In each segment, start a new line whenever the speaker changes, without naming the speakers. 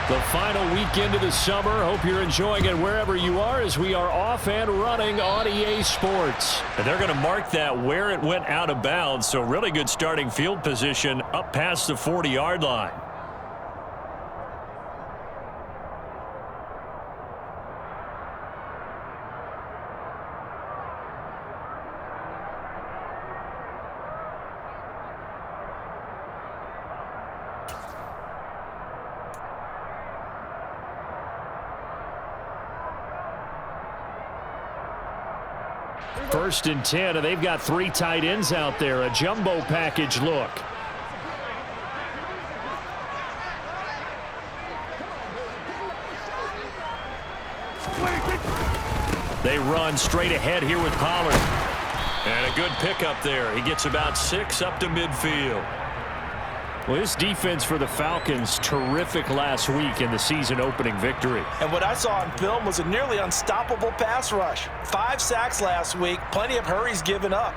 The final weekend of the summer. Hope you're enjoying it wherever you are as we are off and running on EA Sports.
And they're going to mark that where it went out of bounds, so really good starting field position up past the 40-yard line.
First and 10, and they've got 3 tight ends out there. A jumbo package look.
They run straight ahead here with Pollard. And a good pickup there. He gets about 6 up to midfield.
Well, this defense for the Falcons, terrific last week in the season-opening victory.
And what I saw on film was a nearly unstoppable pass rush. 5 sacks last week, plenty of hurries given up.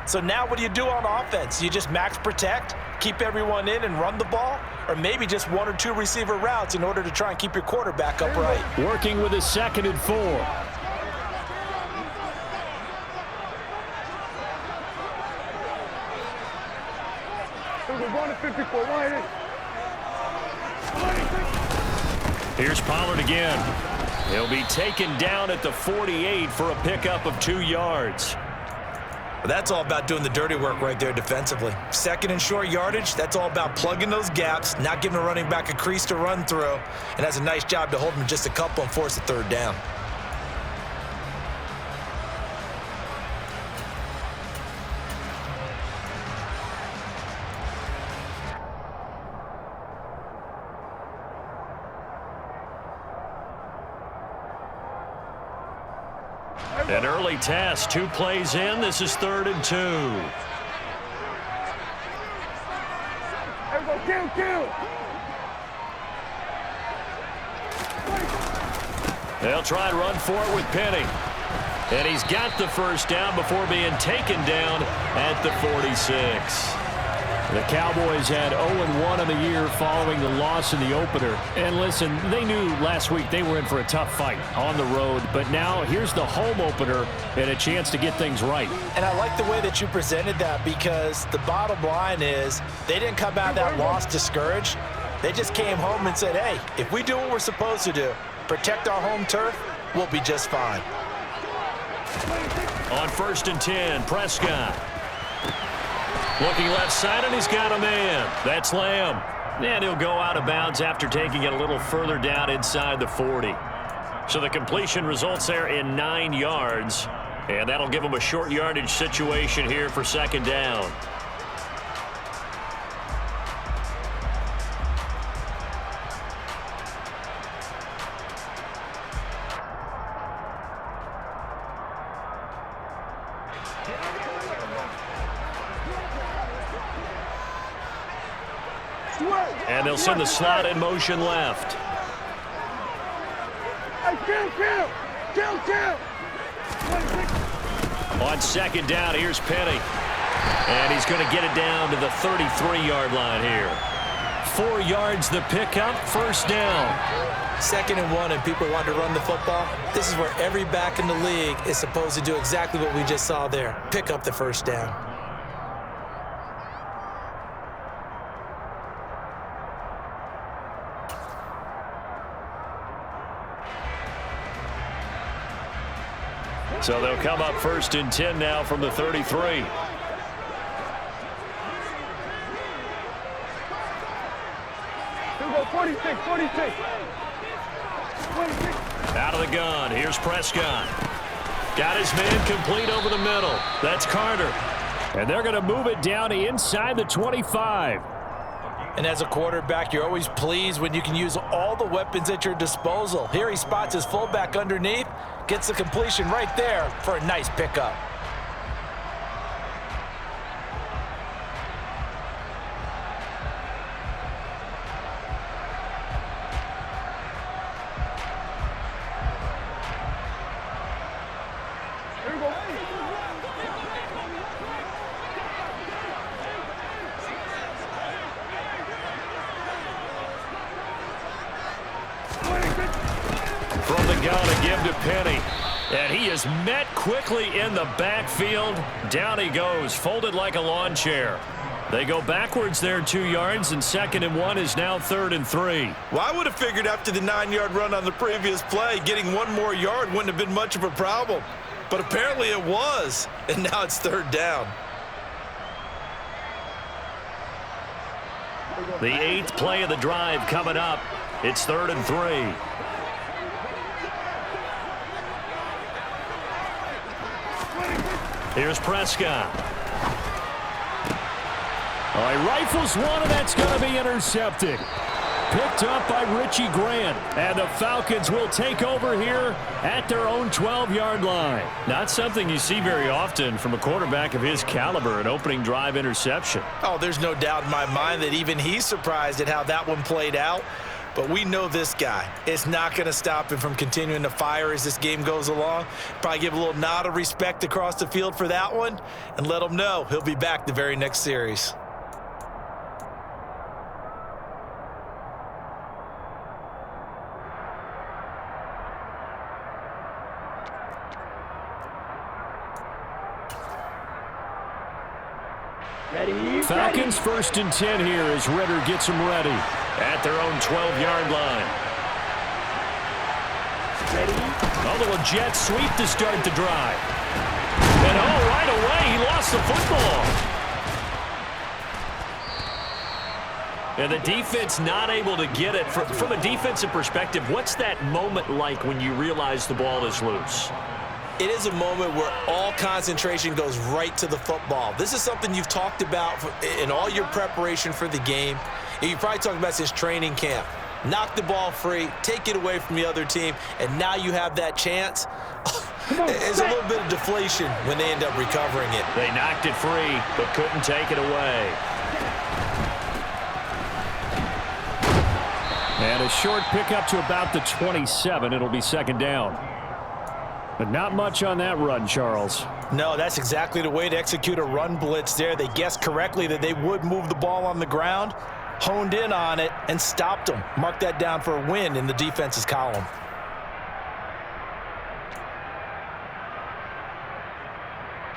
So now what do you do on offense? You just max protect, keep everyone in and run the ball? Or maybe just 1 or 2 receiver routes in order to try and keep your quarterback upright?
Working with a 2nd and 4.
Here's Pollard again. He'll be taken down at the 48 for a pickup of 2 yards.
Well, that's all about doing the dirty work right there defensively. 2nd and short yardage, that's all about plugging those gaps, not giving a running back a crease to run through, and has a nice job to hold him just a couple and force a 3rd down.
An early task, 2 plays in. This is 3rd and 2. They'll try and run for it with Penny. And he's got the 1st down before being taken down at the 46.
The Cowboys had 0-1 in the year following the loss in the opener. And listen, they knew last week they were in for a tough fight on the road. But now here's the home opener and a chance to get things right.
And I like the way that you presented that, because the bottom line is they didn't come out of that loss discouraged. They just came home and said, hey, if we do what we're supposed to do, protect our home turf, we'll be just fine.
On 1st and 10, Prescott. Looking left side, and he's got a man. That's Lamb. And he'll go out of bounds after taking it a little further down inside the 40. So the completion results there in 9 yards. And that'll give him a short yardage situation here for 2nd down. And they'll send the slot in motion left. On 2nd down, here's Penny. And he's going to get it down to the 33-yard line here. 4 yards the pickup, 1st down.
2nd and 1, and people want to run the football. This is where every back in the league is supposed to do exactly what we just saw there. Pick up the 1st down.
So they'll come up 1st and 10 now from the 33. Out of the gun, here's Prescott. Got his man complete over the middle. That's Carter.
And they're going to move it down inside the 25.
And as a quarterback, you're always pleased when you can use all the weapons at your disposal. Here he spots his fullback underneath, gets the completion right there for a nice pickup.
to Penny. And he is met quickly in the backfield. Down he goes, folded like a lawn chair. They go backwards there 2 yards, and 2nd and 1 is now 3rd and 3.
Well, I would have figured after the 9-yard run on the previous play, getting 1 more yard wouldn't have been much of a problem. But apparently it was, and now it's 3rd down.
The 8th play of the drive coming up. It's 3rd and 3. Here's Prescott.
Oh, he rifles one, and that's going to be intercepted. Picked up by Richie Grant. And the Falcons will take over here at their own 12-yard line.
Not something you see very often from a quarterback of his caliber, an opening drive interception.
Oh, there's no doubt in my mind that even he's surprised at how that one played out. But we know this guy. It's not going to stop him from continuing to fire as this game goes along. Probably give a little nod of respect across the field for that one and let him know he'll be back the very next series.
Falcons 1st and 10 here as Ritter gets them ready.
At their own 12-yard line. A little jet sweep to start the drive. And right away, he lost the football. And the defense not able to get it. From a defensive perspective, what's that moment like when you realize the ball is loose?
It is a moment where all concentration goes right to the football. This is something you've talked about in all your preparation for the game. And you probably talked about since training camp. Knock the ball free, take it away from the other team, and now you have that chance. It's a little bit of deflation when they end up recovering it.
They knocked it free, but couldn't take it away.
And a short pickup to about the 27. It'll be 2nd down. But not much on that run, Charles.
No, that's exactly the way to execute a run blitz there. They guessed correctly that they would move the ball on the ground, honed in on it, and stopped them. Mark that down for a win in the defense's column.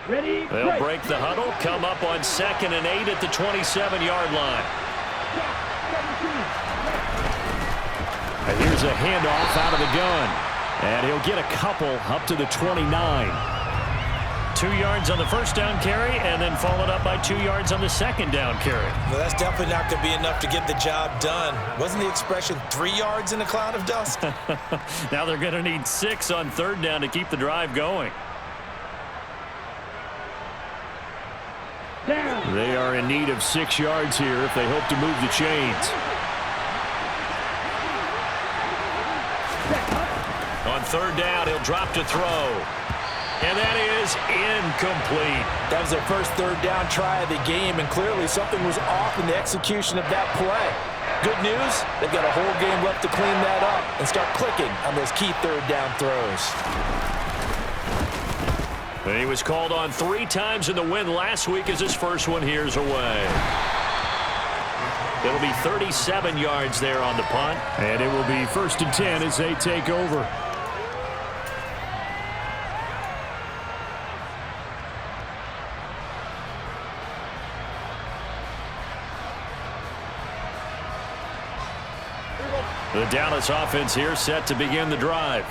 They'll break the huddle, come up on 2nd and 8 at the 27-yard line.
And here's a handoff out of the gun. And he'll get a couple up to the 29.
2 yards on the first down carry, and then followed up by 2 yards on the second down carry.
Well, that's definitely not going to be enough to get the job done. Wasn't the expression 3 yards in a cloud of dust?
Now they're going to need 6 on 3rd down to keep the drive going.
They are in need of 6 yards here if they hope to move the chains.
On 3rd down, he'll drop to throw. And that is incomplete.
That was their first 3rd down try of the game, and clearly something was off in the execution of that play. Good news, they've got a whole game left to clean that up and start clicking on those key 3rd down throws.
And he was called on 3 times in the win last week as his first one here's away. It'll be 37 yards there on the punt.
And it will be 1st and 10 as they take over.
The Dallas offense here set to begin the drive.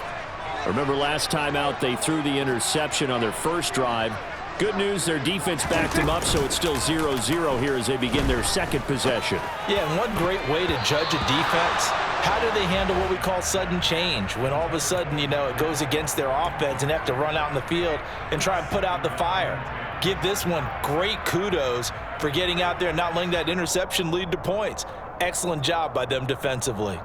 Remember last time out they threw the interception on their first drive. Good news, their defense backed them up, so it's still 0-0 here as they begin their second possession.
Yeah, and one great way to judge a defense, how do they handle what we call sudden change? When all of a sudden, it goes against their offense and they have to run out in the field and try and put out the fire. Give this one great kudos for getting out there and not letting that interception lead to points. Excellent job by them defensively.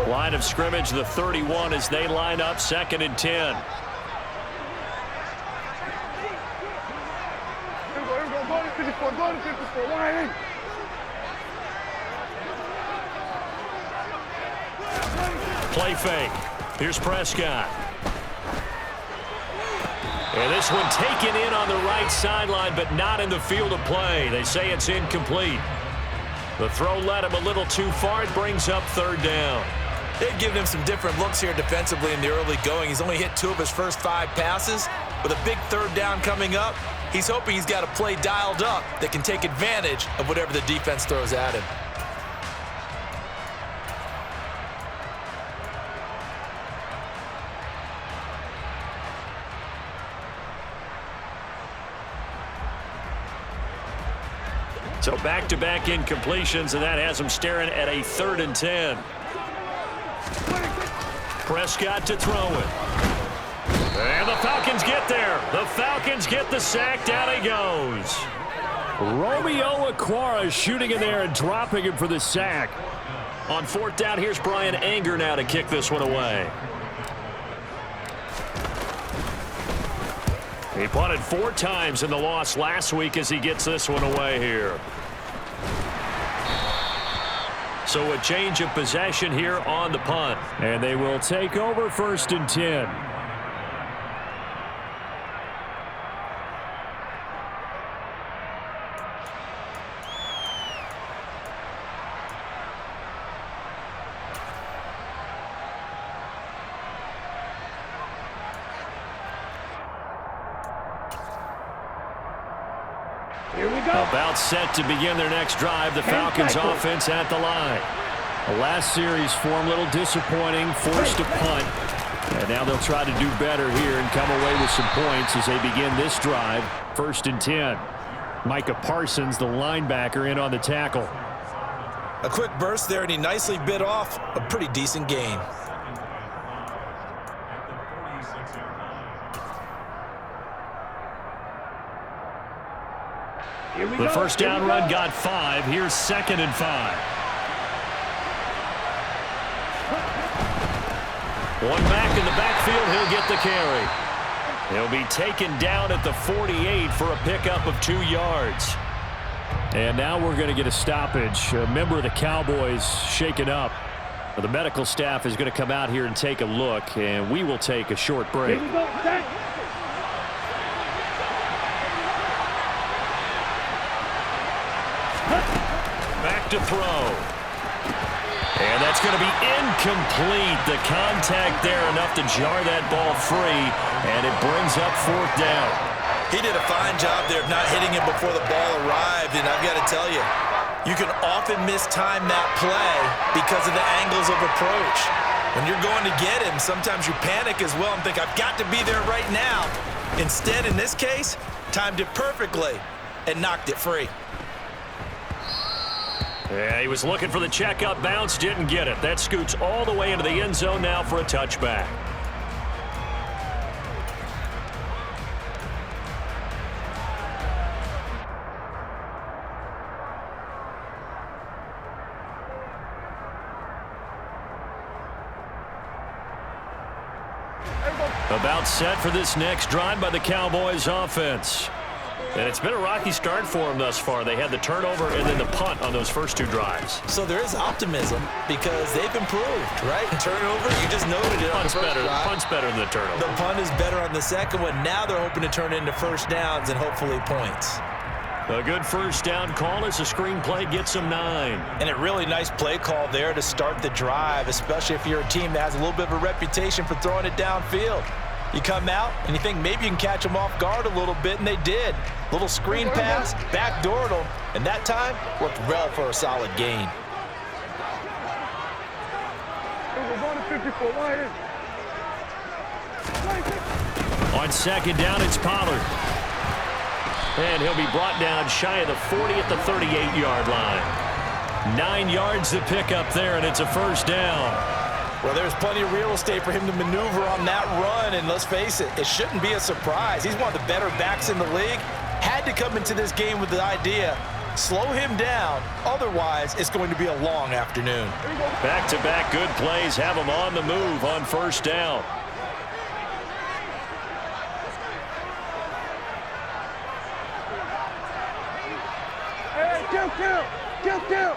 Line of scrimmage, the 31 as they line up 2nd and 10. Play fake. Here's Prescott. And this one taken in on the right sideline, but not in the field of play. They say it's incomplete. The throw led him a little too far. It brings up third down.
They've given him some different looks here defensively in the early going. He's only hit 2 of his first 5 passes. With a big third down coming up, he's hoping he's got a play dialed up that can take advantage of whatever the defense throws at him.
So back-to-back incompletions, and that has him staring at a 3rd and 10. Prescott to throw it. And the Falcons get there. The Falcons get the sack. Down he goes.
Romeo Okwara shooting in there and dropping him for the sack.
On 4th down, here's Brian Anger now to kick this one away. He punted 4 times in the loss last week as he gets this one away here. So a change of possession here on the punt.
And they will take over 1st and 10. About set to begin their next drive. The Falcons offense at the line. The last series for them a little disappointing, forced to punt. And now they'll try to do better here and come away with some points as they begin this drive. 1st and 10. Micah Parsons, the linebacker, in on the tackle.
A quick burst there, and he nicely bit off a pretty decent gain.
The first down run got 5. Here's 2nd and 5. One back in the backfield. He'll get the carry. He'll be taken down at the 48 for a pickup of 2 yards.
And now we're going to get a stoppage. A member of the Cowboys shaken up. The medical staff is going to come out here and take a look, and we will take a short break.
Back to throw. And that's going to be incomplete. The contact there enough to jar that ball free, and it brings up 4th down.
He did a fine job there of not hitting him before the ball arrived, and I've got to tell you, you can often mistime that play because of the angles of approach. When you're going to get him, sometimes you panic as well and think, I've got to be there right now. Instead, in this case, timed it perfectly and knocked it free.
Yeah, he was looking for the checkup bounce, didn't get it. That scoots all the way into the end zone now for a touchback. About set for this next drive by the Cowboys offense. And it's been a rocky start for them thus far. They had the turnover and then the punt on those first 2 drives.
So there is optimism because they've improved, right? Turnover, you just noted it on the first drive.
Punt's better than the turnover.
The punt is better on the second one. Now they're hoping to turn it into first downs and hopefully points.
A good first down call as the screen play gets them 9.
And a really nice play call there to start the drive, especially if you're a team that has a little bit of a reputation for throwing it downfield. You come out and you think maybe you can catch them off guard a little bit, and they did. Little screen pass, backdoored them, and that time worked well for a solid gain.
On 2nd down, it's Pollard. And he'll be brought down shy of the 40 at the 38-yard line. 9 yards to pick up there, and it's a first down.
Well, there's plenty of real estate for him to maneuver on that run, and let's face it, it shouldn't be a surprise. He's one of the better backs in the league. Had to come into this game with the idea, slow him down, otherwise it's going to be a long afternoon.
Back-to-back good plays have him on the move on first down.
Kill.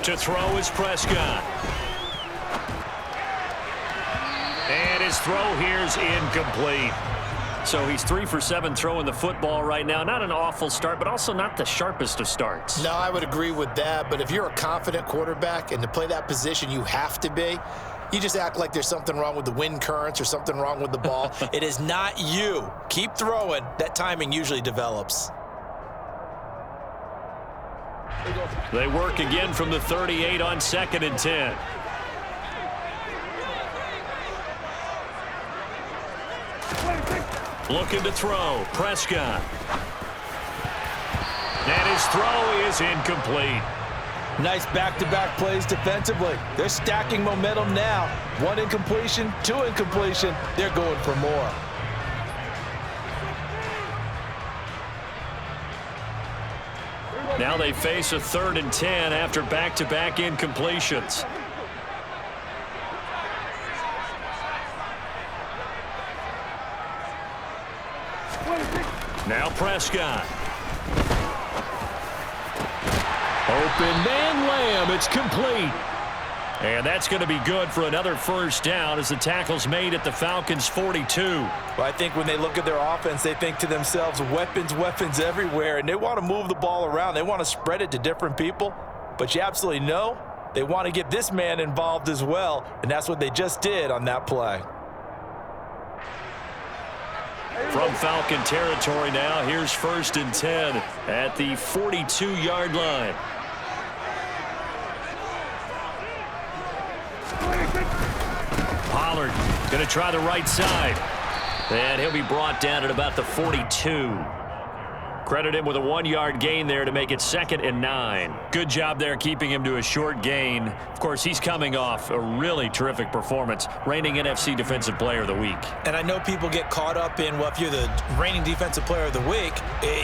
To throw is Prescott. And his throw here's incomplete. So he's 3 for 7 throwing the football right now. Not an awful start, but also not the sharpest of starts.
No, I would agree with that. But if you're a confident quarterback and to play that position, you have to be. You just act like there's something wrong with the wind currents or something wrong with the ball.
It is not you. Keep throwing. That timing usually develops.
They work again from the 38 on 2nd and 10. Looking to throw. Prescott. And his throw is incomplete.
Nice back-to-back plays defensively. They're stacking momentum now. 1 incompletion, 2 incompletion. They're going for more.
Now they face a 3rd and 10 after back-to-back incompletions. Now Prescott. Open man Lamb. It's complete. And that's going to be good for another first down as the tackle's made at the Falcons' 42.
Well, I think when they look at their offense, they think to themselves, weapons, weapons everywhere, and they want to move the ball around. They want to spread it to different people. But you absolutely know they want to get this man involved as well, and that's what they just did on that play.
From Falcon territory now, here's 1st and 10 at the 42-yard line. Pollard going to try the right side. And he'll be brought down at about the 42. Credit him with a 1-yard gain there to make it 2nd and 9. Good job there keeping him to a short gain. Of course, he's coming off a really terrific performance, reigning NFC Defensive Player of the Week.
And I know people get caught up in, well, if you're the reigning Defensive Player of the Week,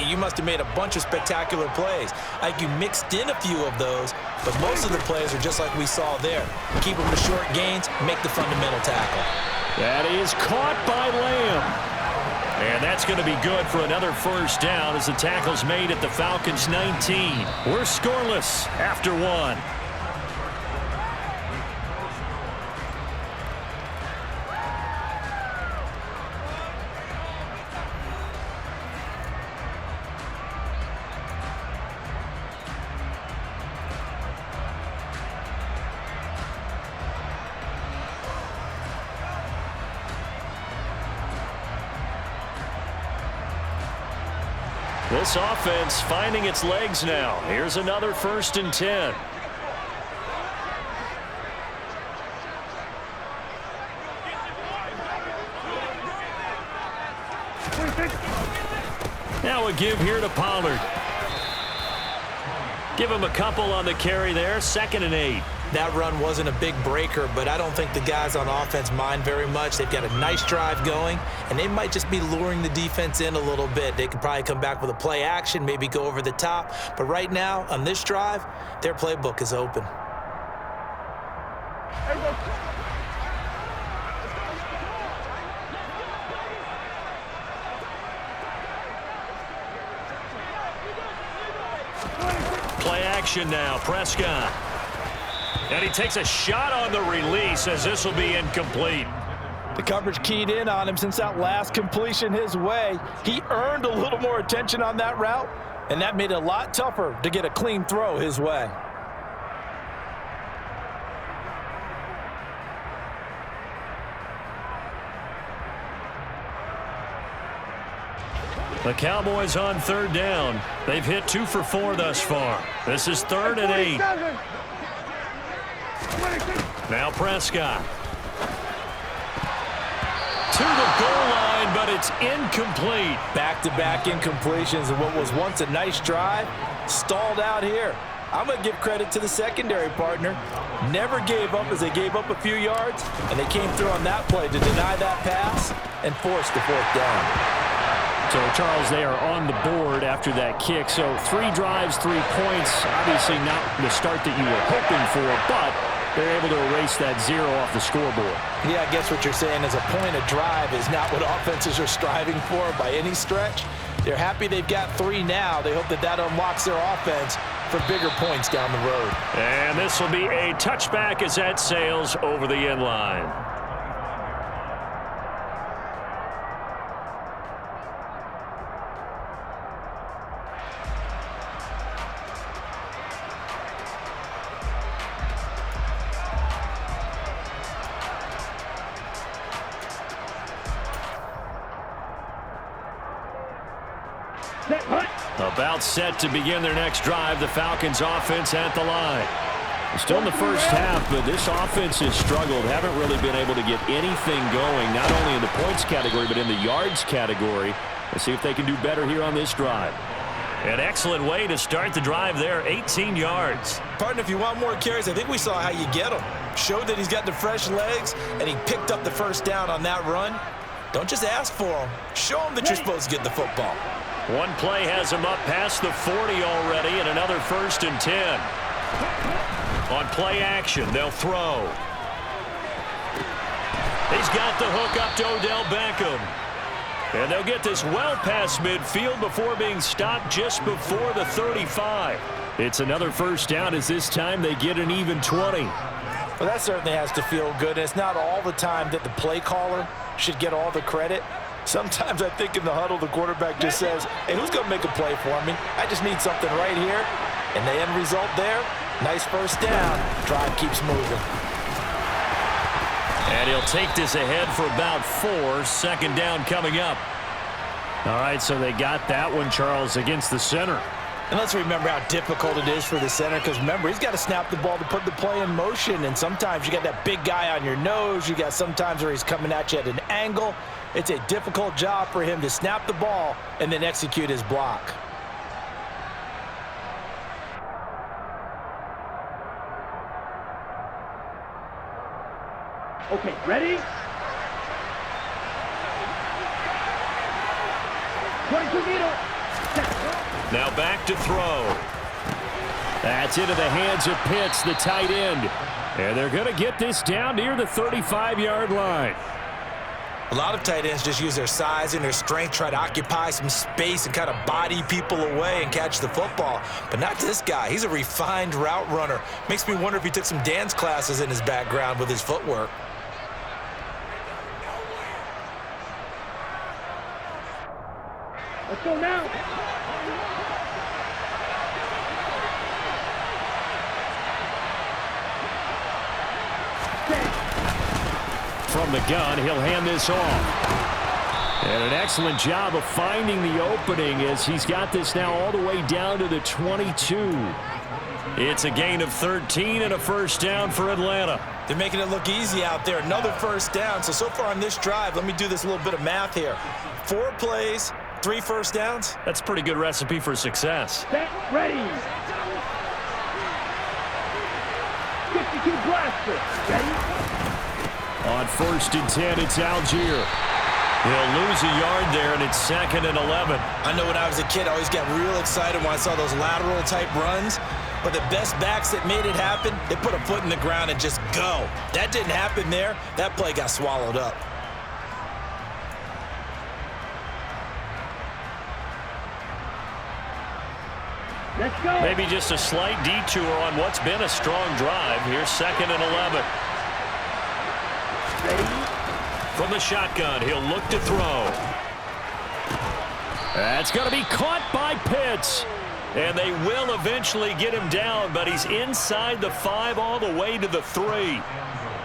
you must have made a bunch of spectacular plays. Like you mixed in a few of those, but most of the plays are just like we saw there. Keep them to short gains, make the fundamental tackle.
That is caught by Lamb.
And that's going to be good for another first down as the tackle's made at the Falcons' 19. We're scoreless after 1. This offense finding its legs now. Here's another 1st and 10. Now a give here to Pollard. Give him a couple on the carry there. 2nd and 8.
That run wasn't a big breaker, but I don't think the guys on offense mind very much. They've got a nice drive going, and they might just be luring the defense in a little bit. They could probably come back with a play action, maybe go over the top. But right now, on this drive, their playbook is open.
Play action now. Prescott. And he takes a shot on the release as this will be incomplete.
The coverage keyed in on him since that last completion his way. He earned a little more attention on that route, and that made it a lot tougher to get a clean throw his way.
The Cowboys on 3rd down. They've hit 2 for 4 thus far. This is 3rd and 8. Now Prescott. To the goal line, but it's incomplete.
Back-to-back incompletions of what was once a nice drive, stalled out here. I'm going to give credit to the secondary partner. Never gave up as they gave up a few yards, and they came through on that play to deny that pass and force the 4th down.
So, Charles, they are on the board after that kick. So 3 drives, 3 points. Obviously not the start that you were hoping for, but they're able to erase that 0 off the scoreboard.
Yeah, I guess what you're saying is a point a drive is not what offenses are striving for by any stretch. They're happy they've got 3 now. They hope that that unlocks their offense for bigger points down the road.
And this will be a touchback as that sails over the end line. About set to begin their next drive. The Falcons offense at the line.
Still in the first half, but this offense has struggled. Haven't really been able to get anything going, not only in the points category, but in the yards category. Let's see if they can do better here on this drive.
An excellent way to start the drive there, 18 yards.
Partner, if you want more carries, I think we saw how you get them. Showed that he's got the fresh legs, and he picked up the first down on that run. Don't just ask for him. Show him that you're supposed to get the football.
One play has him up past the 40 already, and another 1st and 10. On play action, they'll throw. He's got the hook up to Odell Beckham. And they'll get this well past midfield before being stopped just before the 35.
It's another first down as this time they get an even 20.
Well, that certainly has to feel good. It's not all the time that the play caller should get all the credit. Sometimes I think in the huddle, the quarterback just says, hey, who's going to make a play for me? I just need something right here. And the end result there, nice first down. Drive keeps moving.
And he'll take this ahead for about 4. 2nd down coming up.
All right, so they got that one, Charles, against the center.
And let's remember how difficult it is for the center, because remember, he's got to snap the ball to put the play in motion, and sometimes you got that big guy on your nose. You got sometimes where he's coming at you at an angle. It's a difficult job for him to snap the ball and then execute his block.
Okay, ready? 22 meter.
Now back to throw.
That's into the hands of Pitts, the tight end. And they're going to get this down near the 35-yard line.
A lot of tight ends just use their size and their strength, try to occupy some space and kind of body people away and catch the football. But not this guy. He's a refined route runner. Makes me wonder if he took some dance classes in his background with his footwork.
Let's go now.
From the gun, he'll hand this off. And an excellent job of finding the opening as he's got this now all the way down to the 22.
It's a gain of 13 and a first down for Atlanta.
They're making it look easy out there. Another first down. So far on this drive, let me do this little bit of math here. 4 plays, 3 first downs.
That's a pretty good recipe for success.
Set, ready. 52 blaster. Ready?
On 1st and 10, it's Algier.
He'll lose a yard there, and it's 2nd and 11.
I know when I was a kid, I always got real excited when I saw those lateral type runs. But the best backs that made it happen, they put a foot in the ground and just go. That didn't happen there. That play got swallowed up.
Let's go.
Maybe just a slight detour on what's been a strong drive. Here's 2nd and 11.
Ready?
From the shotgun, he'll look to throw.
That's going to be caught by Pitts.
And they will eventually get him down, but he's inside the 5 all the way to the 3.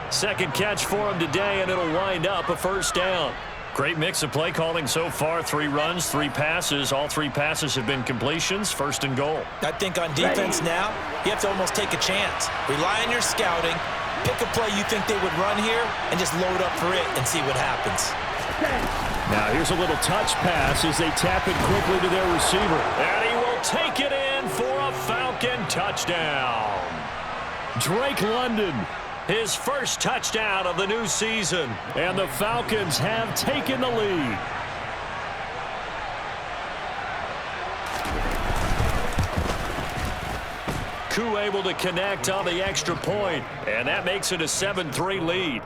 2nd catch for him today, and it'll wind up a first down. Great mix of play calling so far. 3 runs, 3 passes. All 3 passes have been completions. 1st and goal.
I think on defense now, you have to almost take a chance. Rely on your scouting. Pick a play you think they would run here and just load up for it and see what happens.
Now here's a little touch pass as they tap it quickly to their receiver.
And he will take it in for a Falcon touchdown.
Drake London.
His first touchdown of the new season.
And the Falcons have taken the lead.
Koo able to connect on the extra point, and that makes it a 7-3 lead.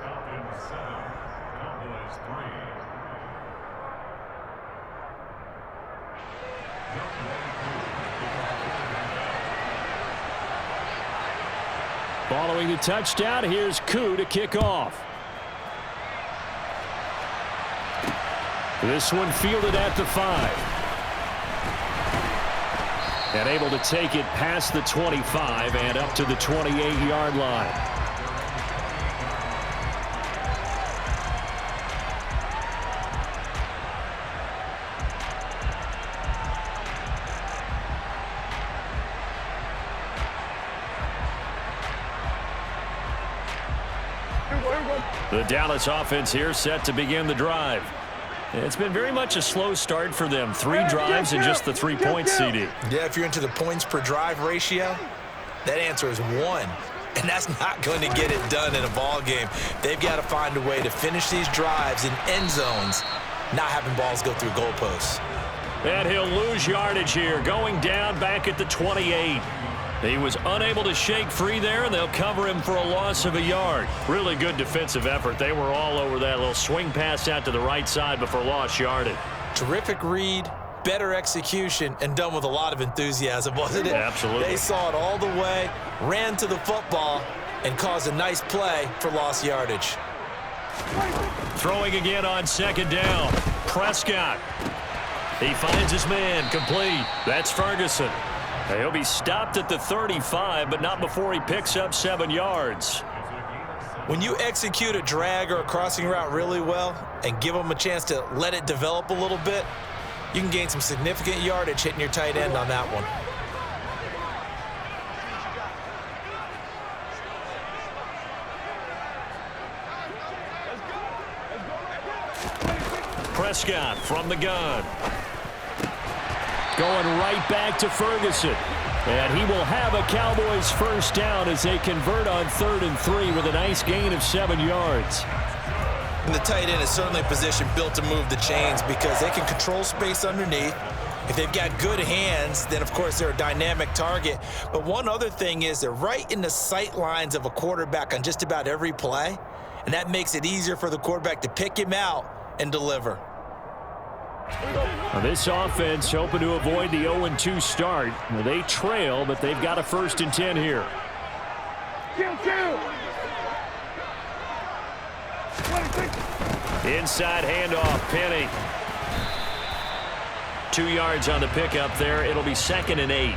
Following the touchdown, here's Koo to kick off. This one fielded at the 5. And able to take it past the 25 and up to the 28-yard line. The Dallas offense here set to begin the drive. It's been very much a slow start for them. 3 drives and just the 3 points, CD.
Yeah, if you're into the points per drive ratio, that answer is 1. And that's not going to get it done in a ball game. They've got to find a way to finish these drives in end zones, not having balls go through goalposts.
And he'll lose yardage here, going down back at the 28. He was unable to shake free there, and they'll cover him for a loss of a yard. Really good defensive effort. They were all over that little swing pass out to the right side before lost yardage.
Terrific read, better execution, and done with a lot of enthusiasm, wasn't it?
Absolutely.
They saw it all the way, ran to the football, and caused a nice play for lost yardage.
Throwing again on second down. Prescott. He finds his man, complete. That's Ferguson. He'll be stopped at the 35, but not before he picks up 7 yards.
When you execute a drag or a crossing route really well and give them a chance to let it develop a little bit, you can gain some significant yardage hitting your tight end on that one.
Prescott from the gun. Going right back to Ferguson. And he will have a Cowboys first down as they convert on 3rd and 3 with a nice gain of 7 yards.
And the tight end is certainly a position built to move the chains because they can control space underneath. If they've got good hands, then, of course, they're a dynamic target. But one other thing is they're right in the sight lines of a quarterback on just about every play, and that makes it easier for the quarterback to pick him out and deliver.
Now this offense hoping to avoid the 0-2 start. They trail, but they've got a 1st and 10 here. Inside handoff, Penny. 2 yards on the pickup there. It'll be 2nd and 8.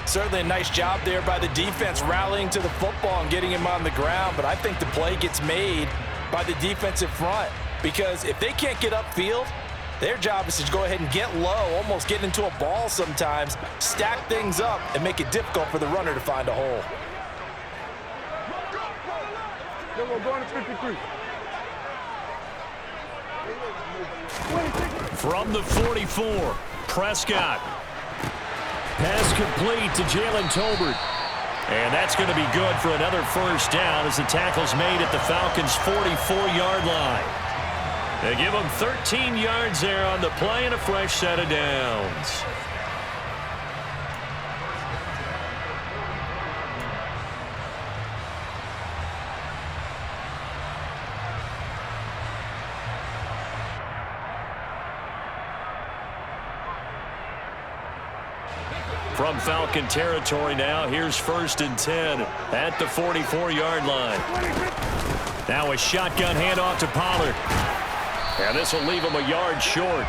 Certainly a nice job there by the defense rallying to the football and getting him on the ground, but I think the play gets made by the defensive front because if they can't get upfield, their job is to go ahead and get low, almost get into a ball sometimes, stack things up, and make it difficult for the runner to find a hole.
Going to 53.
From the 44, Prescott. Pass complete to Jalen Tolbert. And that's going to be good for another first down as the tackle's made at the Falcons' 44-yard line. They give them 13 yards there on the play and a fresh set of downs. From Falcon territory now, here's 1st and 10 at the 44-yard line. Now a shotgun handoff to Pollard. And this will leave him a yard short.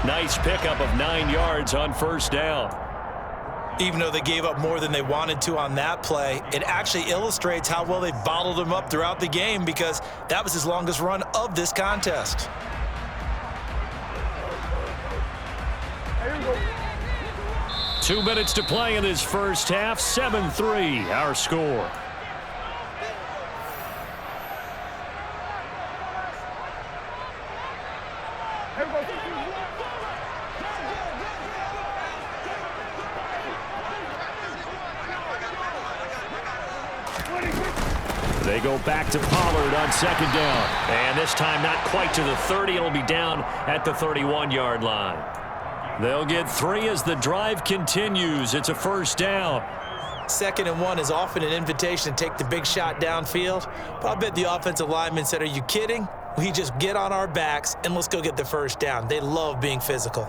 Nice pickup of 9 yards on 1st down.
Even though they gave up more than they wanted to on that play, it actually illustrates how well they bottled him up throughout the game because that was his longest run of this contest.
2 minutes to play in this first half. 7-3, our score. They go back to Pollard on 2nd down. And this time not quite to the 30. It'll be down at the 31-yard line. They'll get 3 as the drive continues. It's a first down.
2nd and 1 is often an invitation to take the big shot downfield. But I bet the offensive lineman said, are you kidding? We just get on our backs and let's go get the first down. They love being physical.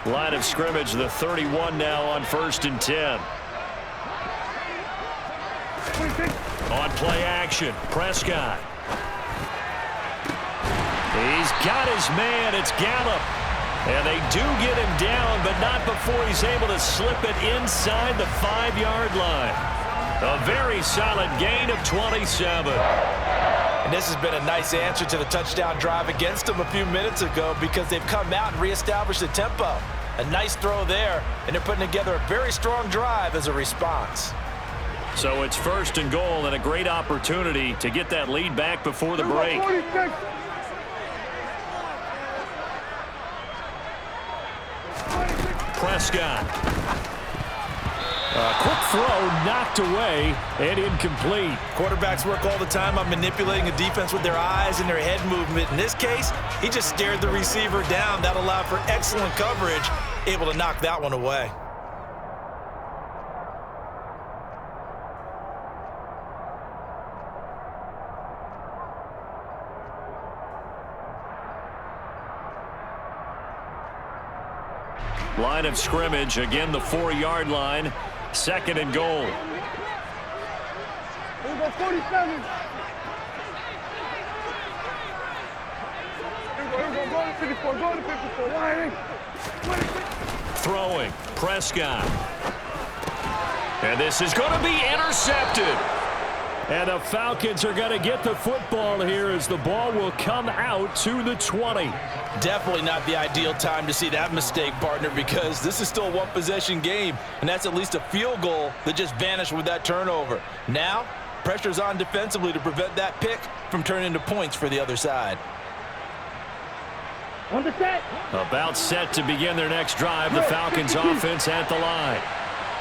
Line of scrimmage, the 31 now on 1st and 10. On play action, Prescott. He's got his man. It's Gallup. And they do get him down, but not before he's able to slip it inside the 5-yard line. A very solid gain of 27.
And this has been a nice answer to the touchdown drive against them a few minutes ago because they've come out and reestablished the tempo. A nice throw there, and they're putting together a very strong drive as a response.
So it's 1st and goal and a great opportunity to get that lead back before the break. Prescott.
A quick throw knocked away and incomplete.
Quarterbacks work all the time on manipulating a defense with their eyes and their head movement. In this case, he just stared the receiver down. That allowed for excellent coverage, able to knock that one away.
Line of scrimmage, again the 4-yard line. 2nd and goal.
Here we go, 47. Here we go, go to 54, go to 54. Wide.
Throwing, Prescott. And this is going to be intercepted.
And the Falcons are going to get the football here as the ball will come out to the 20.
Definitely not the ideal time to see that mistake, partner, because this is still a one-possession game, and that's at least a field goal that just vanished with that turnover. Now, pressure's on defensively to prevent that pick from turning into points for the other side.
On the set.
About set to begin their next drive, the Falcons offense at the line.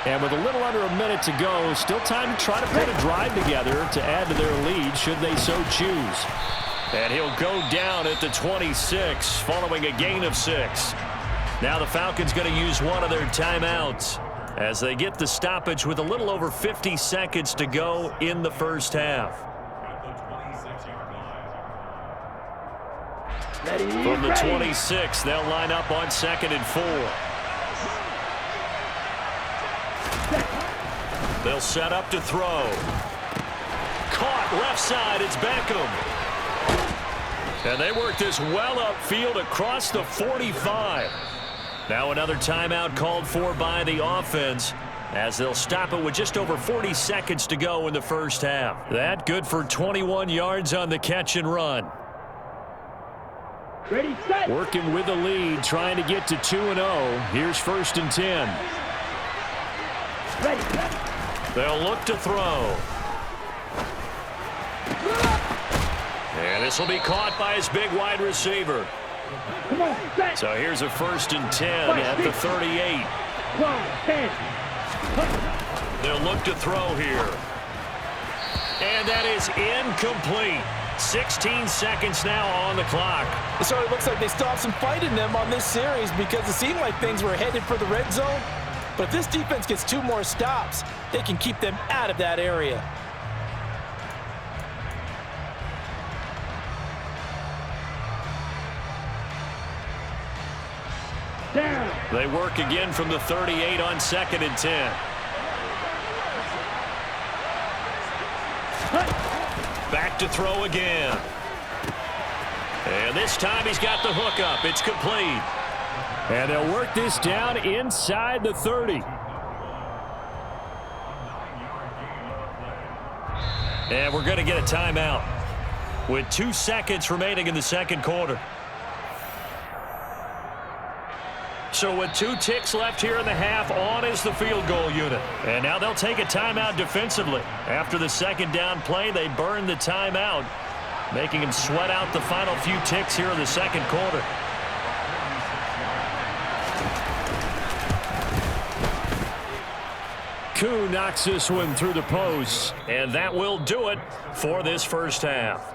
And with a little under a minute to go, still time to try to put a drive together to add to their lead should they so choose.
And he'll go down at the 26 following a gain of 6. Now the Falcons going to use one of their timeouts as they get the stoppage with a little over 50 seconds to go in the first half. From the 26, they'll line up on 2nd and 4. They'll set up to throw. Caught left side. It's Beckham. And they work this well upfield across the 45. Now another timeout called for by the offense as they'll stop it with just over 40 seconds to go in the first half. That good for 21 yards on the catch and run.
Ready, set.
Working with the lead, trying to get to 2-0. Here's 1st and 10.
Ready, set.
They'll look to throw. And this will be caught by his big wide receiver.
Come on, set.
So here's a 1st and 10 at the 38.
10.
They'll look to throw here. And that is incomplete. 16 seconds now on the clock.
It sort of looks like they still have some fight in them on this series because it seemed like things were headed for the red zone. But if this defense gets 2 more stops, they can keep them out of that area.
Down.
They work again from the 38 on 2nd and 10. Back to throw again. And this time he's got the hook up. It's complete.
And they'll work this down inside the 30.
And we're going to get a timeout with 2 seconds remaining in the second quarter. So with 2 ticks left here in the half, on is the field goal unit. And now they'll take a timeout defensively. After the second down play, they burn the timeout, making them sweat out the final few ticks here in the second quarter.
Koo knocks this one through the post.
And that will do it for this first half.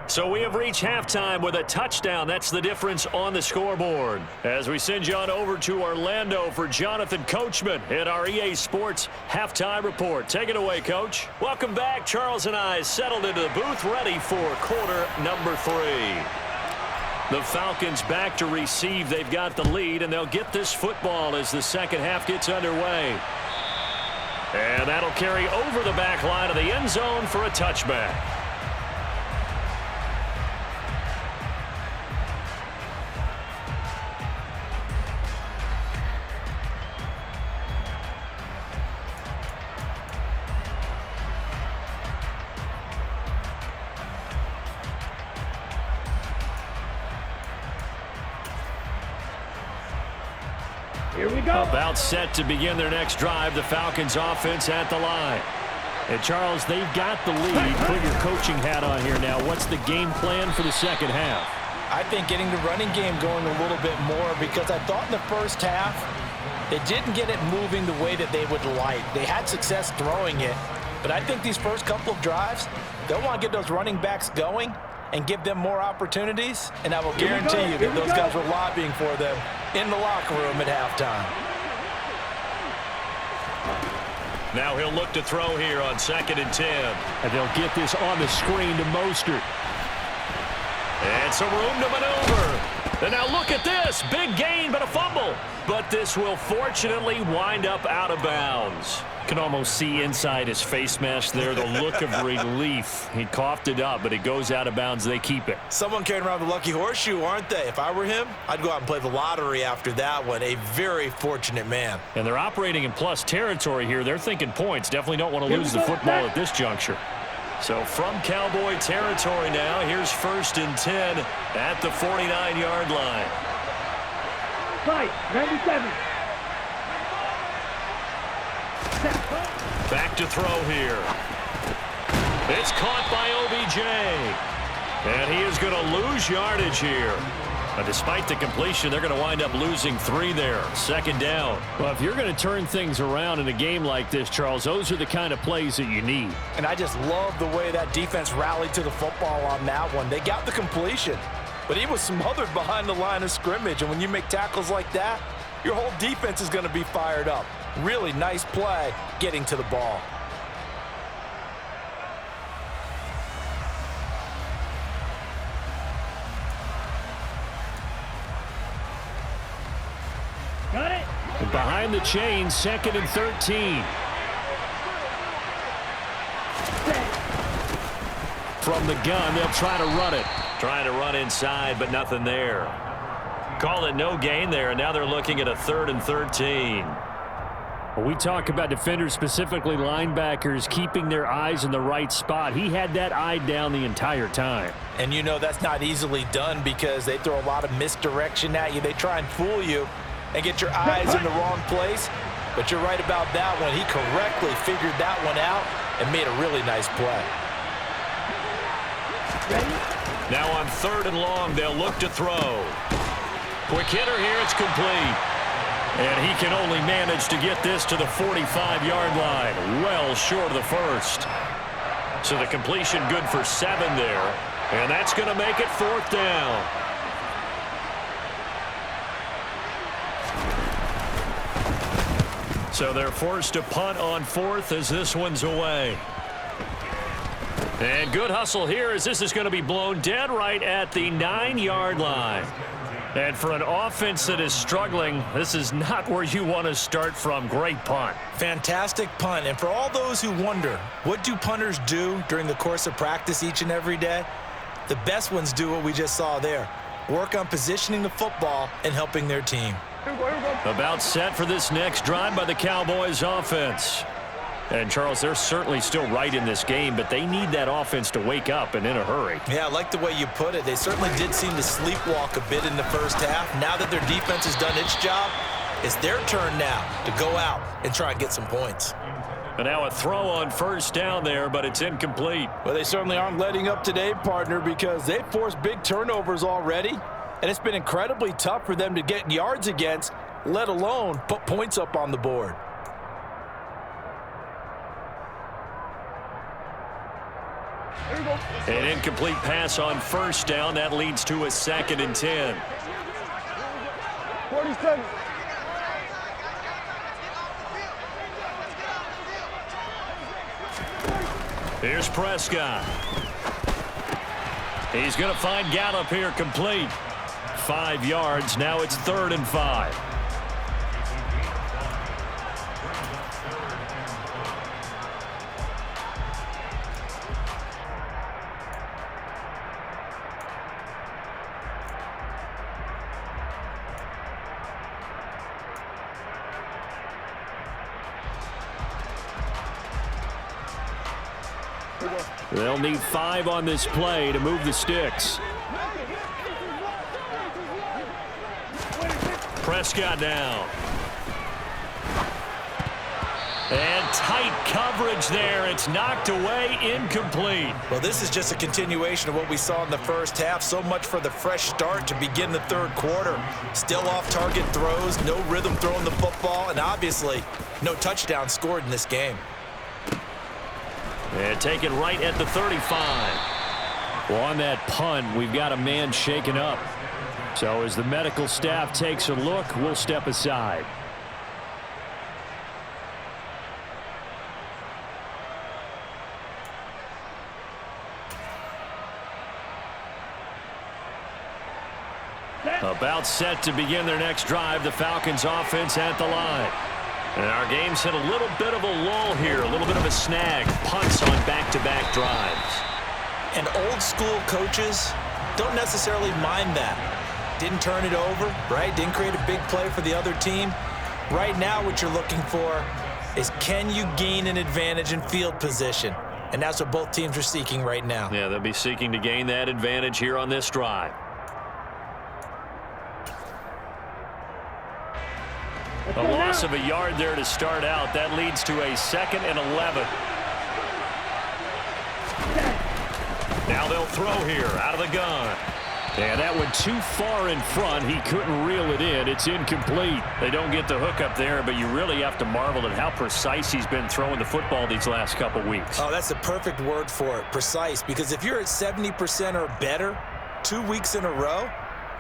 So we have reached halftime with a touchdown. That's the difference on the scoreboard. As we send you on over to Orlando for Jonathan Coachman in our EA Sports Halftime Report. Take it away, Coach. Welcome back. Charles and I settled into the booth ready for quarter number 3. The Falcons back to receive. They've got the lead, and they'll get this football as the second half gets underway. And that'll carry over the back line of the end zone for a touchback.
Here we go.
About set to begin their next drive, the Falcons offense at the line. And, Charles, they've got the lead. Put your coaching hat on here now. What's the game plan for the second half?
I think getting the running game going a little bit more, because I thought in the first half they didn't get it moving the way that they would like. They had success throwing it, but I think these first couple of drives, they'll want to get those running backs going and give them more opportunities, and I will guarantee you that those guys were lobbying for them in the locker room at halftime.
Now he'll look to throw here on 2nd and 10.
And they'll get this on the screen to Mostert.
And some room to maneuver. And now look at this. Big gain, but a fumble. But this will fortunately wind up out of bounds.
Can almost see inside his face mask there the look of relief. He coughed it up, but it goes out of bounds. They keep it.
Someone carrying around the lucky horseshoe, aren't they? If I were him, I'd go out and play the lottery after that one. A very fortunate man.
And they're operating in plus territory here. They're thinking points. Definitely don't want to lose the football at this juncture.
So from Cowboy territory now, here's 1st and 10 at the 49-yard line.
Fight, 97.
Back to throw here. It's caught by OBJ. And he is going to lose yardage here. But despite the completion, they're going to wind up losing 3 there. 2nd down.
Well, if you're going to turn things around in a game like this, Charles, those are the kind of plays that you need.
And I just love the way that defense rallied to the football on that one. They got the completion, but he was smothered behind the line of scrimmage. And when you make tackles like that, your whole defense is going to be fired up. Really nice play getting to the ball.
Got it.
And behind the chains, 2nd and 13. From the gun, they'll try to run it.
Trying to run inside, but nothing there. Call it no gain there, and now they're looking at a 3rd and 13.
When we talk about defenders, specifically linebackers, keeping their eyes in the right spot, he had that eye down the entire time.
And you know that's not easily done because they throw a lot of misdirection at you. They try and fool you and get your eyes in the wrong place. But you're right about that one. He correctly figured that one out and made a really nice play.
Now on 3rd and long, they'll look to throw. Quick hitter here, it's complete. And he can only manage to get this to the 45-yard line, well short of the first. So the completion good for 7 there, and that's going to make it 4th down. So they're forced to punt on 4th as this one's away. And good hustle here as this is going to be blown dead right at the 9-yard line. And for an offense that is struggling, this is not where you want to start from. Great punt.
Fantastic punt. And for all those who wonder, what do punters do during the course of practice each and every day? The best ones do what we just saw there. Work on positioning the football and helping their team.
About set for this next drive by the Cowboys offense. And, Charles, they're certainly still right in this game, but they need that offense to wake up and in a hurry.
Yeah, I like the way you put it. They certainly did seem to sleepwalk a bit in the first half. Now that their defense has done its job, it's their turn now to go out and try and get some points.
And now a throw on 1st down there, but it's incomplete.
Well, they certainly aren't letting up today, partner, because they've forced big turnovers already, and it's been incredibly tough for them to get yards against, let alone put points up on the board.
An incomplete pass on 1st down. That leads to a 2nd and 10.
47.
Here's Prescott. He's going to find Gallup here complete. 5 yards. Now it's 3rd and 5.
They'll need 5 on this play to move the sticks.
Prescott now. And tight coverage there. It's knocked away, incomplete.
Well, this is just a continuation of what we saw in the first half. So much for the fresh start to begin the third quarter. Still off-target throws, no rhythm throwing the football, and obviously no touchdown scored in this game.
And taken right at the 35.
Well, on that punt, we've got a man shaken up. So as the medical staff takes a look, we'll step aside.
About set to begin their next drive, the Falcons offense at the line. And our game's hit a little bit of a lull here, a little bit of a snag. Punts on back-to-back drives.
And old school coaches don't necessarily mind that. Didn't turn it over, right? Didn't create a big play for the other team. Right now what you're looking for is, can you gain an advantage in field position? And that's what both teams are seeking right now.
Yeah, they'll be seeking to gain that advantage here on this drive. A loss of a yard there to start out. That leads to a 2nd and 11. Now they'll throw here out of the gun.
Yeah, that went too far in front. He couldn't reel it in. It's incomplete.
They don't get the hook up there, but you really have to marvel at how precise he's been throwing the football these last couple weeks.
Oh, that's the perfect word for it, precise. Because if you're at 70% or better 2 weeks in a row,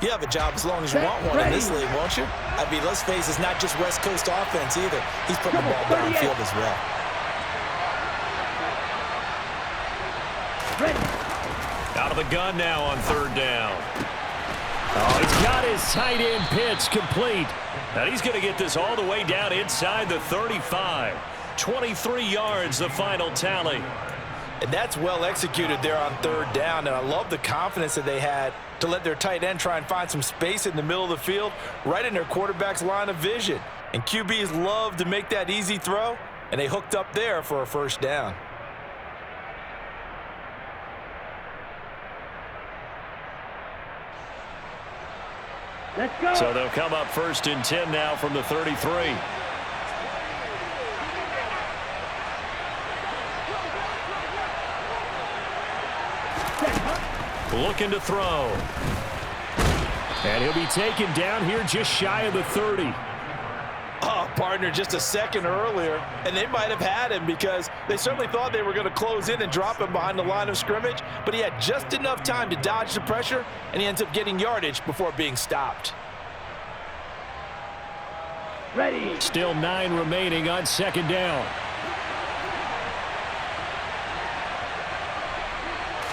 you have a job as long as you want one in this league, won't you? I mean, let's face it, it's not just West Coast offense either. He's putting the ball downfield as well.
Out of the gun now on 3rd down.
Oh, he's got his tight end pitch complete.
And he's going to get this all the way down inside the 35. 23 yards, the final tally.
And that's well executed there on 3rd down. And I love the confidence that they had to let their tight end try and find some space in the middle of the field, right in their quarterback's line of vision. And QBs love to make that easy throw, and they hooked up there for a 1st down.
Let's go.
So they'll come up 1st and 10 now from the 33. Looking to throw.
And he'll be taken down here just shy of the 30.
Oh, partner, just a second earlier, and they might have had him because they certainly thought they were going to close in and drop him behind the line of scrimmage, but he had just enough time to dodge the pressure, and he ends up getting yardage before being stopped.
Ready.
Still 9 remaining on 2nd down.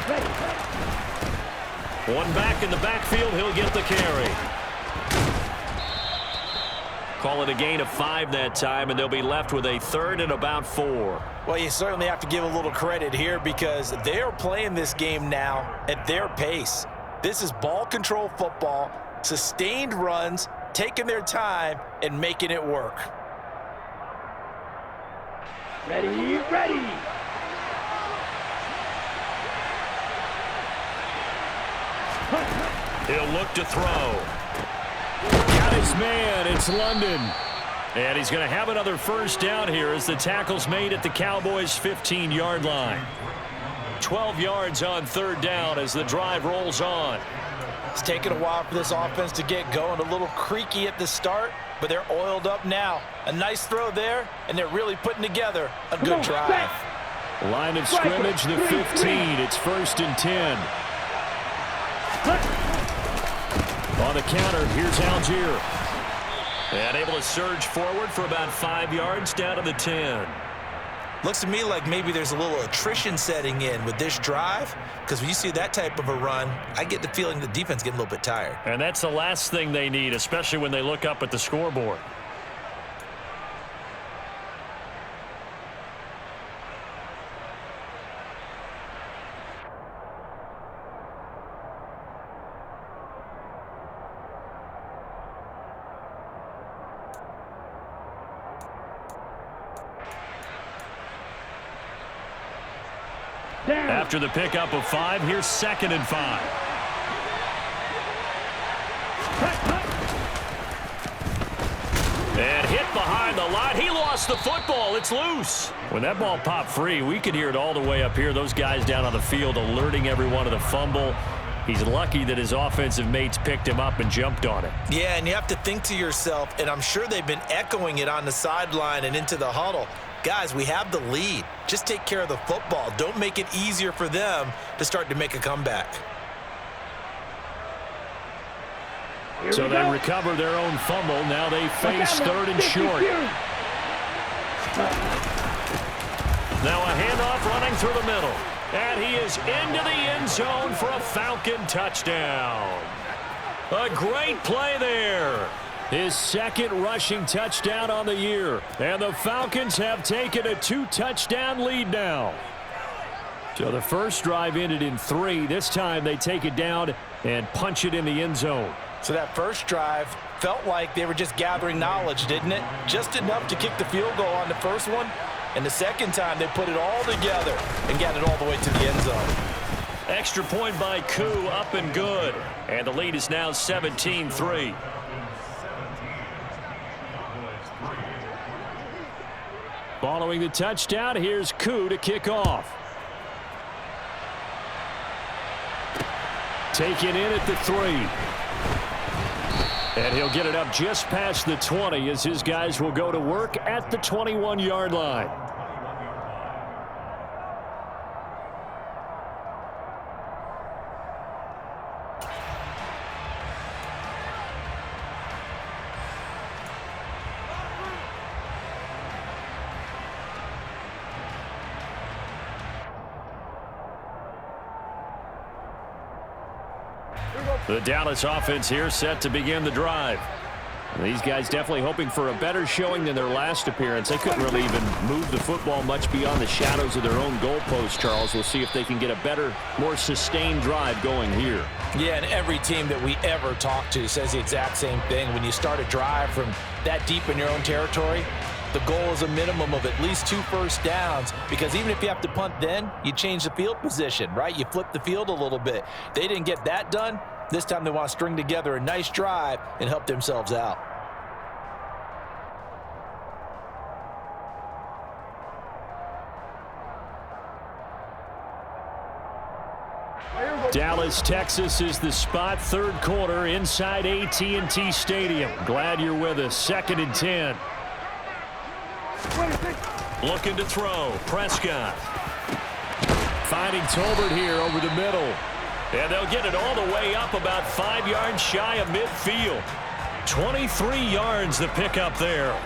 Ready.
One back in the backfield, he'll get the carry. Call it a gain of 5 that time, and they'll be left with a 3rd and about 4.
Well, you certainly have to give a little credit here because they are playing this game now at their pace. This is ball control football, sustained runs, taking their time and making it work.
Ready, ready.
He'll look to throw.
Got his man. It's London.
And he's going to have another 1st down here as the tackle's made at the Cowboys' 15-yard line. 12 yards on 3rd down as the drive rolls on.
It's taken a while for this offense to get going. A little creaky at the start, but they're oiled up now. A nice throw there, and they're really putting together a good drive.
Line of scrimmage, the 15. It's 1st and 10. On the counter, here's Algier.
And able to surge forward for about 5 yards down to the 10.
Looks to me like maybe there's a little attrition setting in with this drive, because when you see that type of a run, I get the feeling the defense getting a little bit tired.
And that's the last thing they need, especially when they look up at the scoreboard. After the pickup of 5, here's 2nd and 5. And hit behind the line. He lost gets the football. It's loose.
When that ball popped free, we could hear it all the way up here. Those guys down on the field alerting everyone of the fumble. He's lucky that his offensive mates picked him up and jumped on it.
Yeah, and you have to think to yourself, and I'm sure they've been echoing it on the sideline and into the huddle. Guys, we have the lead. Just take care of the football. Don't make it easier for them to start to make a comeback.
So they recover their own fumble. Now they face third and short.
Now a handoff running through the middle. And he is into the end zone for a Falcon touchdown. A great play there.
His second rushing touchdown on the year. And the Falcons have taken a 2-touchdown lead now. So the first drive ended in 3. This time they take it down and punch it in the end zone.
So that first drive felt like they were just gathering knowledge, didn't it? Just enough to kick the field goal on the first one. And the second time, they put it all together and got it all the way to the end zone.
Extra point by Koo, up and good. And the lead is now 17-3.
Following the touchdown, here's Koo to kick off. Taken in at the 3. And he'll get it up just past the 20 as his guys will go to work at the 21-yard line. The Dallas offense here set to begin the drive. And these guys definitely hoping for a better showing than their last appearance. They couldn't really even move the football much beyond the shadows of their own goalpost, Charles. We'll see if they can get a better, more sustained drive going here.
Yeah, and every team that we ever talk to says the exact same thing. When you start a drive from that deep in your own territory, the goal is a minimum of at least 2 first downs, because even if you have to punt then, you change the field position, right? You flip the field a little bit. They didn't get that done. This time they want to string together a nice drive and help themselves out.
Dallas, Texas is the spot. Third quarter inside AT&T Stadium. Glad you're with us. 2nd and 10.
Looking to throw. Prescott.
Finding Tolbert here over the middle.
And they'll get it all the way up about 5 yards shy of midfield. 23 yards to pick up there.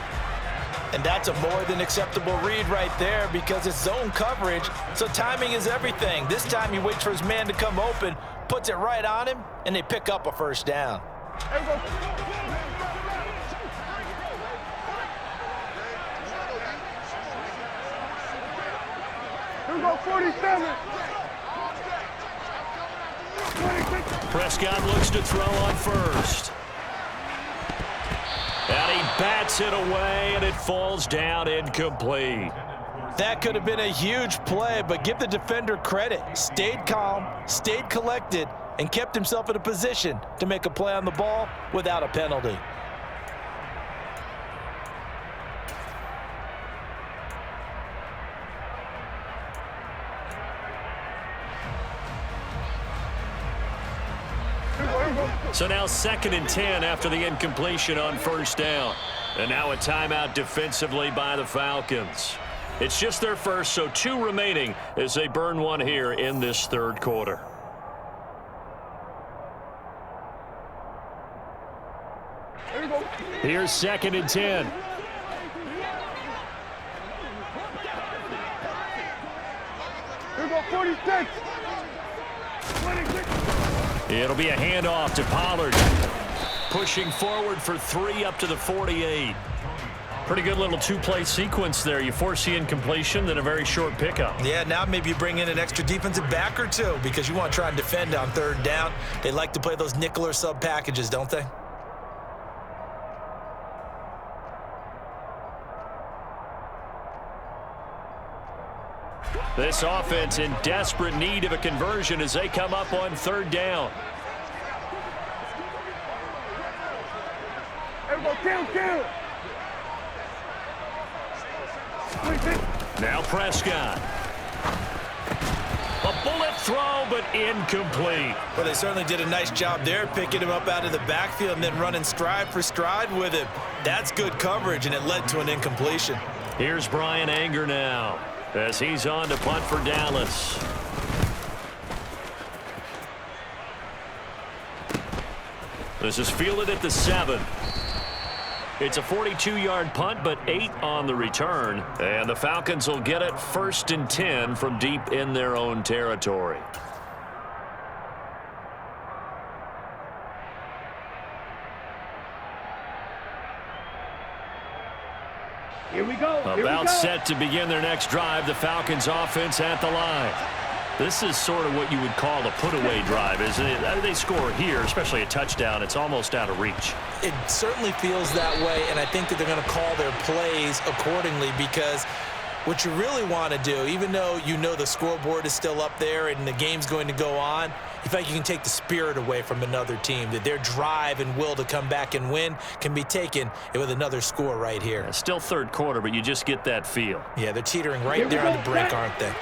And that's a more than acceptable read right there, because it's zone coverage, so timing is everything. This time he waits for his man to come open, puts it right on him, and they pick up a first down.
Here we go, 47.
Prescott looks to throw on first. And he bats it away, and it falls down incomplete.
That could have been a huge play, but give the defender credit. Stayed calm, stayed collected, and kept himself in a position to make a play on the ball without a penalty.
So now 2nd and 10 after the incompletion on first down. And now a timeout defensively by the Falcons. It's just their first, so 2 remaining as they burn one here in this third quarter.
Here's 2nd and 10.
Here we go, 46.
It'll be a handoff to Pollard.
Pushing forward for 3 up to the 48. Pretty good little 2-play sequence there. You force the incompletion, then a very short pickup.
Yeah, now maybe you bring in an extra defensive back or 2, because you want to try and defend on 3rd down. They like to play those nickel or sub packages, don't they?
This offense in desperate need of a conversion as they come up on 3rd down.
Here we go, kill.
Now Prescott. A bullet throw, but incomplete.
Well, they certainly did a nice job there, picking him up out of the backfield and then running stride for stride with him. That's good coverage, and it led to an incompletion.
Here's Brian Anger now as he's on to punt for Dallas. This is fielded at the 7. It's a 42-yard punt, but 8 on the return. And the Falcons will get it 1st and 10 from deep in their own territory.
Here we go.
About set to begin their next drive, the Falcons offense at the line. This is sort of what you would call a put-away drive, isn't it? They score here, especially a touchdown. It's almost out of reach.
It certainly feels that way, and I think that they're going to call their plays accordingly, because what you really want to do, even though you know the scoreboard is still up there and the game's going to go on, you feel like you can take the spirit away from another team, that their drive and will to come back and win can be taken with another score right here.
It's still third quarter, but you just get that feel.
Yeah, they're teetering right there on the brink, aren't they?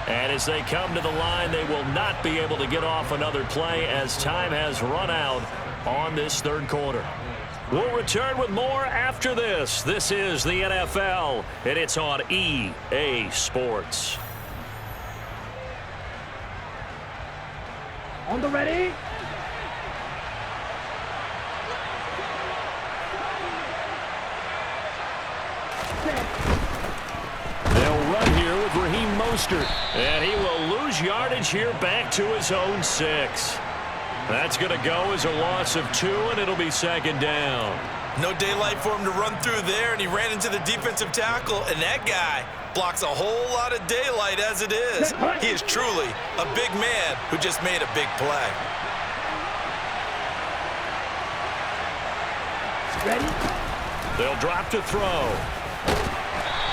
And as they come to the line, they will not be able to get off another play as time has run out on this third quarter. We'll return with more after this. This is the NFL, and it's on EA Sports.
On the ready.
They'll run here with Raheem Mostert. And he will lose yardage here back to his own 6. That's going to go as a loss of 2, and it'll be 2nd down.
No daylight for him to run through there, and he ran into the defensive tackle, and that guy blocks a whole lot of daylight as it is. He is truly a big man who just made a big play.
Ready?
They'll drop to throw.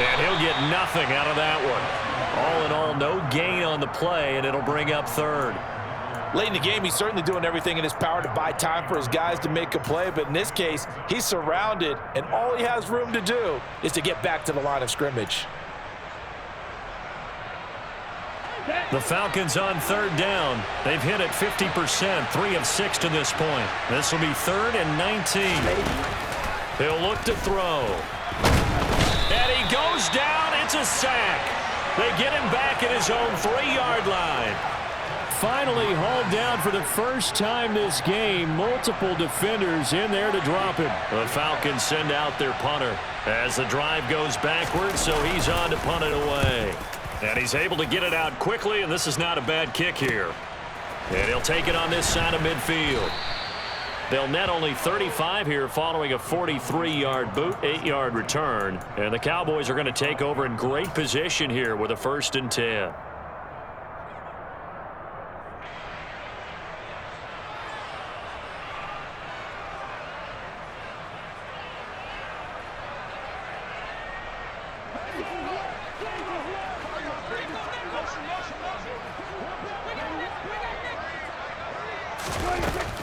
And he'll get nothing out of that one. All in all, no gain on the play, and it'll bring up 3rd.
Late in the game, he's certainly doing everything in his power to buy time for his guys to make a play, but in this case, he's surrounded, and all he has room to do is to get back to the line of scrimmage.
The Falcons on 3rd down. They've hit it 50%, 3 of 6 to this point. This will be 3rd and 19. He'll look to throw. And he goes down. It's a sack. They get him back at his own 3-yard line.
Finally hauled down for the first time this game. Multiple defenders in there to drop him.
The Falcons send out their punter as the drive goes backwards, so he's on to punt it away. And he's able to get it out quickly, and this is not a bad kick here. And he'll take it on this side of midfield. They'll net only 35 here following a 43-yard boot, 8-yard return. And the Cowboys are going to take over in great position here with a 1st and 10.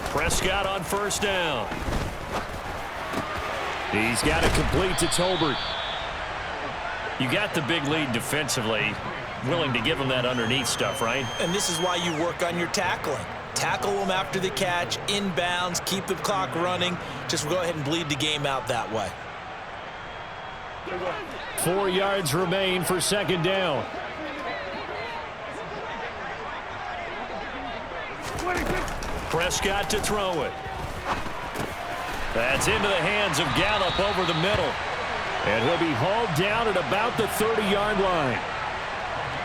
Prescott on 1st down.
He's got it complete to Tolbert.
You got the big lead defensively. Willing to give him that underneath stuff, right?
And this is why you work on your tackling. Tackle them after the catch, inbounds, keep the clock running. Just go ahead and bleed the game out that way.
4 yards remain for 2nd down.
Prescott to throw it. That's into the hands of Gallup over the middle.
And he'll be hauled down at about the 30-yard line.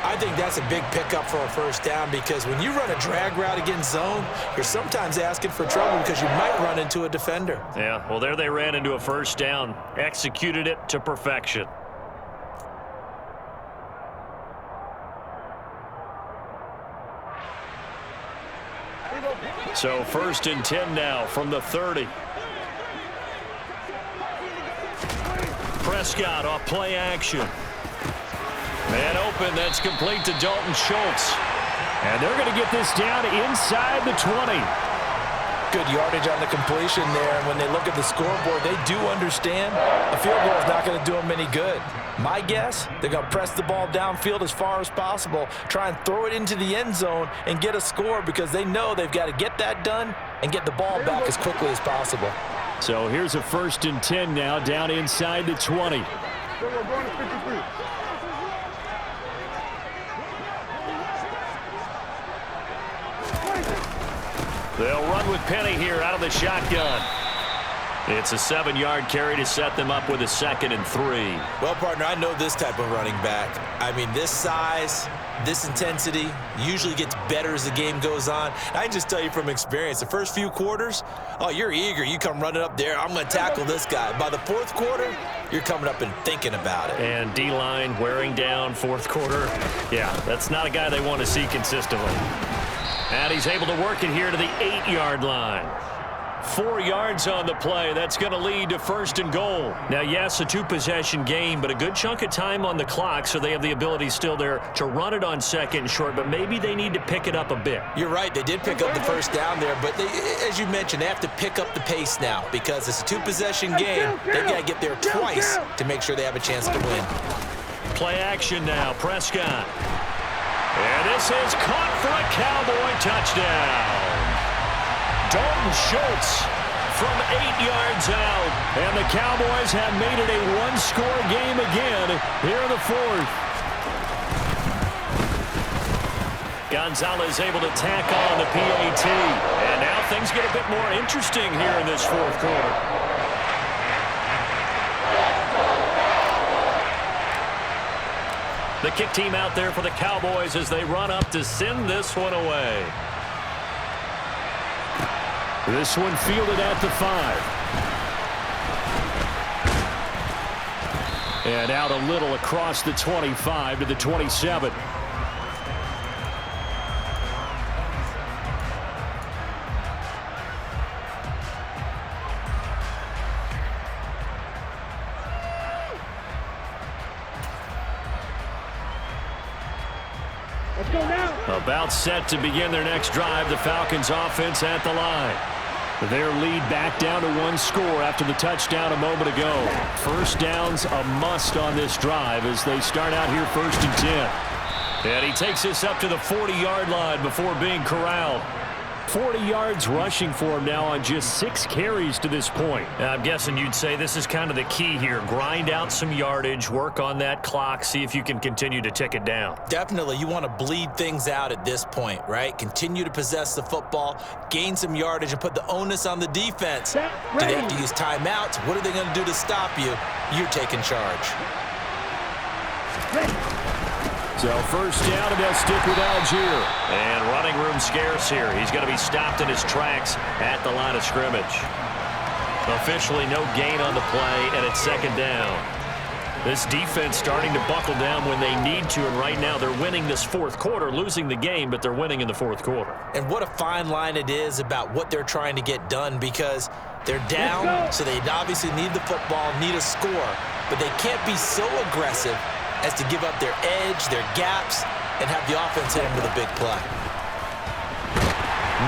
I think that's a big pickup for a 1st down, because when you run a drag route against zone, you're sometimes asking for trouble because you might run into a defender.
Yeah, well, there they ran into a 1st down. Executed it to perfection. So 1st and 10 now from the 30. Prescott off play action. Man open, that's complete to Dalton Schultz.
And they're going to get this down inside the 20.
Good yardage on the completion there. And when they look at the scoreboard, they do understand a field goal is not going to do them any good. My guess, they're going to press the ball downfield as far as possible, try and throw it into the end zone and get a score because they know they've got to get that done and get the ball back as quickly as possible.
So here's a 1st and 10 now down inside the 20.
They'll run with Penny here out of the shotgun. It's a 7-yard carry to set them up with a 2nd and 3.
Well, partner, I know this type of running back. I mean, this size, this intensity usually gets better as the game goes on. I can just tell you from experience, the first few quarters, oh, you're eager. You come running up there, I'm going to tackle this guy. By the 4th quarter, you're coming up and thinking about it.
And D-line wearing down 4th quarter. Yeah, that's not a guy they want to see consistently. And he's able to work it here to the 8-yard line. 4 yards on the play. That's going to lead to 1st and goal. Now, yes, a 2-possession game, but a good chunk of time on the clock, so they have the ability still there to run it on 2nd and short, but maybe they need to pick it up a bit.
You're right. They did pick up the 1st down there, but they, as you mentioned, they have to pick up the pace now because it's a 2-possession game. They've got to get there twice to make sure they have a chance to win.
Play action now. Prescott. And this is caught for a Cowboy touchdown. Dalton Schultz from 8 yards out.
And the Cowboys have made it a 1-score game again here in the 4th.
Gonzalez able to tack on the PAT. And now things get a bit more interesting here in this 4th quarter. The kick team out there for the Cowboys as they run up to send this one away.
This one fielded at the 5. And out a little across the 25 to the 27.
Let's go now.
About set to begin their next drive. The Falcons offense at the line. Their lead back down to 1 score after the touchdown a moment ago. 1st down's a must on this drive as they start out here 1st and 10. And he takes this up to the 40-yard line before being corralled. 40 yards rushing for him now on just 6 carries to this point.
I'm guessing you'd say this is kind of the key here. Grind out some yardage, work on that clock, see if you can continue to tick it down.
Definitely, you want to bleed things out at this point, right? Continue to possess the football, gain some yardage, and put the onus on the defense. Do they have to use timeouts? What are they going to do to stop you? You're taking charge.
So 1st down, and they'll stick with Algier.
And running room scarce here. He's going to be stopped in his tracks at the line of scrimmage. Officially no gain on the play, and it's 2nd down. This defense starting to buckle down when they need to, and right now they're winning this 4th quarter, losing the game, but they're winning in the 4th quarter.
And what a fine line it is about what they're trying to get done because they're down, so they obviously need the football, need a score, but they can't be so aggressive as to give up their edge, their gaps, and have the offense hit them with a big play.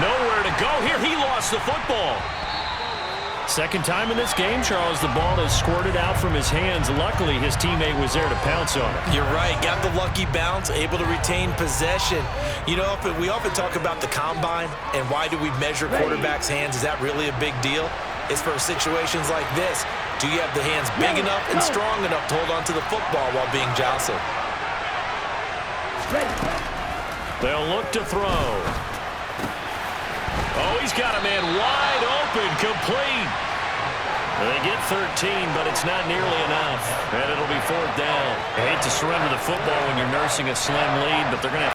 Nowhere to go here. He lost the football.
2nd time in this game, Charles, the ball has squirted out from his hands. Luckily, his teammate was there to pounce on it.
You're right. Got the lucky bounce, able to retain possession. You know, we often talk about the combine and why do we measure quarterbacks' hands. Is that really a big deal? It's for situations like this. Do you have the hands big enough and strong enough to hold on to the football while being jostled?
They'll look to throw. Oh, he's got a man wide open, complete. They get 13, but it's not nearly enough. And it'll be 4th down. I hate to surrender the football when you're nursing a slim lead, but they're going to have